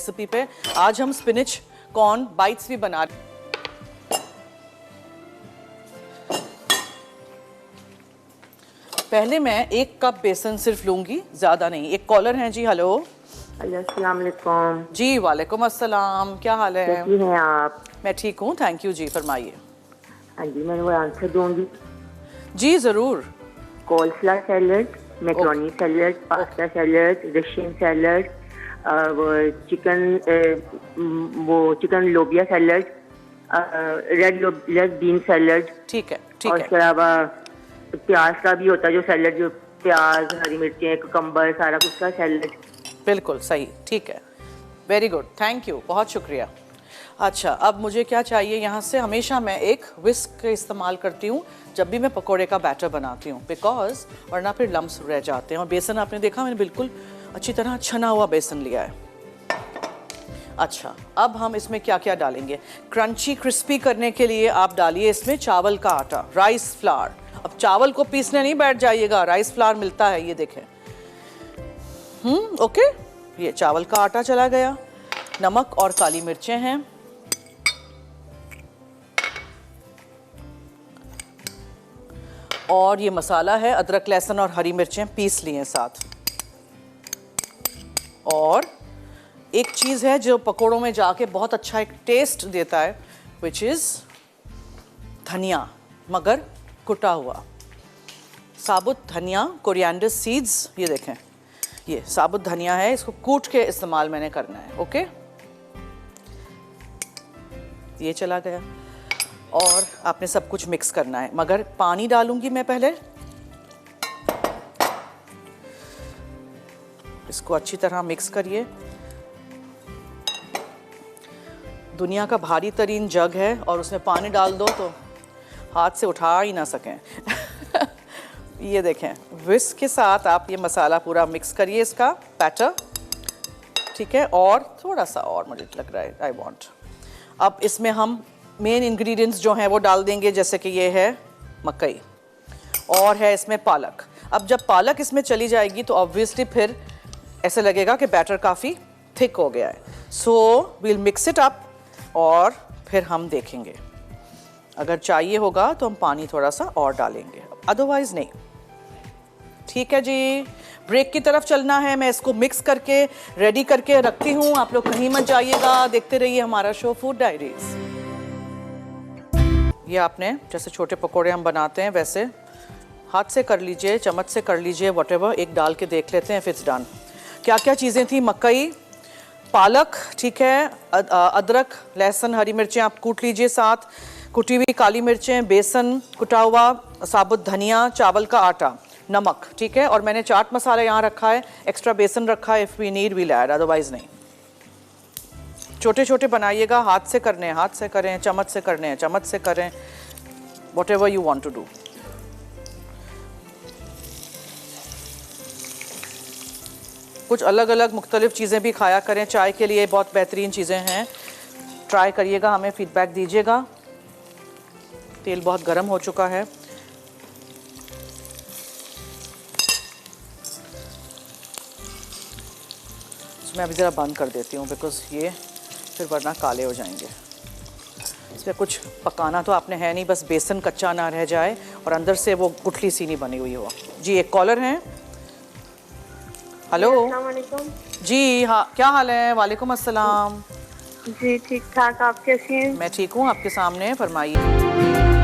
Recipe पे आज हम स्पिनिच कॉर्न बाइट्स भी बना रहे हैं। पहले मैं 1 कप बेसन सिर्फ लूंगी, ज्यादा नहीं। एक कॉलर हैं जी। हेलो। अस्सलाम वालेकुम। जी वालेकुम अस्सलाम, क्या हाल है? कैसी हैं आप? मैं ठीक हूँ, थैंक यू जी, फरमाइए। हाँ जी, मैं वो आंसर दूंगी। जी जरूर। Coleslaw salad, macaroni salad, pasta salad, Russian salad, वो चिकन लोबिया सैलड, रेड बीन सैलड। ठीक है और ठीक इसके है। अलावा प्याज का भी होता है जो सैलड, जो प्याज, हरी मिर्चें, कुकम्बर, सारा कुछ का सैलड। बिल्कुल सही, ठीक है, वेरी गुड, थैंक यू, बहुत शुक्रिया। अच्छा, अब मुझे क्या चाहिए यहाँ से? हमेशा मैं एक विस्क का इस्तेमाल करती हूँ जब भी मैं पकोड़े का बैटर बनाती हूँ, बिकॉज वरना फिर लम्स रह जाते हैं। और बेसन आपने देखा, मैंने बिल्कुल अच्छी तरह छना हुआ बेसन लिया है। अच्छा, अब हम इसमें क्या क्या डालेंगे? क्रंची क्रिस्पी करने के लिए आप डालिए इसमें चावल का आटा, राइस फ्लावर। अब चावल को पीसने नहीं बैठ जाइएगा, राइस फ्लावर मिलता है, ये देखें। ओके, ये चावल का आटा चला गया। नमक और काली मिर्चें हैं। और ये मसाला है, अदरक लहसुन और हरी मिर्चें पीस लिए साथ। और एक चीज़ है जो पकोड़ों में जाके बहुत अच्छा एक टेस्ट देता है, विच इज़ धनिया, मगर कुटा हुआ साबुत धनिया, कोरिएंडर सीड्स। ये देखें, ये साबुत धनिया है, इसको कूट के इस्तेमाल मैंने करना है। ओके, ये चला गया। और आपने सब कुछ मिक्स करना है, मगर पानी डालूंगी मैं पहले। इसको अच्छी तरह मिक्स करिए। दुनिया का भारी तरीन जग है और उसमें पानी डाल दो तो हाथ से उठा ही ना सकें। ये देखें, विस्क के साथ आप ये मसाला पूरा मिक्स करिए, इसका बैटर, ठीक है। और थोड़ा सा और मुझे लग रहा है, आई वांट। अब इसमें हम मेन इंग्रेडिएंट्स जो हैं वो डाल देंगे, जैसे कि ये है मकई और है इसमें पालक। अब जब पालक इसमें चली जाएगी तो ऑब्वियसली फिर ऐसे लगेगा कि बैटर काफ़ी थिक हो गया है। So we'll mix it up और फिर हम देखेंगे, अगर चाहिए होगा तो हम पानी थोड़ा सा और डालेंगे, अदरवाइज नहीं। ठीक है जी, ब्रेक की तरफ चलना है। मैं इसको मिक्स करके रेडी करके रखती हूँ, आप लोग कहीं मत जाइएगा, देखते रहिए हमारा शो फूड डायरीज। ये आपने जैसे छोटे पकोड़े हम बनाते हैं वैसे हाथ से कर लीजिए, चम्मच से कर लीजिए, व्हाटएवर, एक डाल के देख लेते हैं, फिर डन। क्या क्या चीज़ें थी? मकई, पालक, ठीक है, अदरक लहसुन हरी मिर्चें आप कूट लीजिए साथ, कुटी हुई काली मिर्चें, बेसन कुटा हुआ, साबुत धनिया, चावल का आटा, नमक, ठीक है। और मैंने चाट मसाला यहाँ रखा है, एक्स्ट्रा बेसन रखा है, if we need we'll add, otherwise नहीं। छोटे छोटे बनाइएगा, हाथ से करने हैं हाथ से करें, चम्मच से करने हैं चम्मच से करें, whatever you want to do. कुछ अलग अलग मुख्तलिफ चीज़ें भी खाया करें, चाय के लिए बहुत बेहतरीन चीज़ें हैं, ट्राई करिएगा, हमें फीडबैक दीजिएगा। तेल बहुत गर्म हो चुका है। इसमें अभी ज़रा बंद कर देती हूँ, बिकॉज ये फिर वरना काले हो जाएंगे। इसमें कुछ पकाना तो आपने है नहीं, बस बेसन कच्चा ना रह जाए और अंदर से वो गुठली सी नहीं बनी हुई हो। जी, एक कॉलर हैं। हेलो। अस्सलाम वालेकुम। जी हाँ, क्या हाल है? वालेकुम अस्सलाम। जी ठीक ठाक, आप कैसी हैं? मैं ठीक हूँ, आपके सामने, फरमाइए।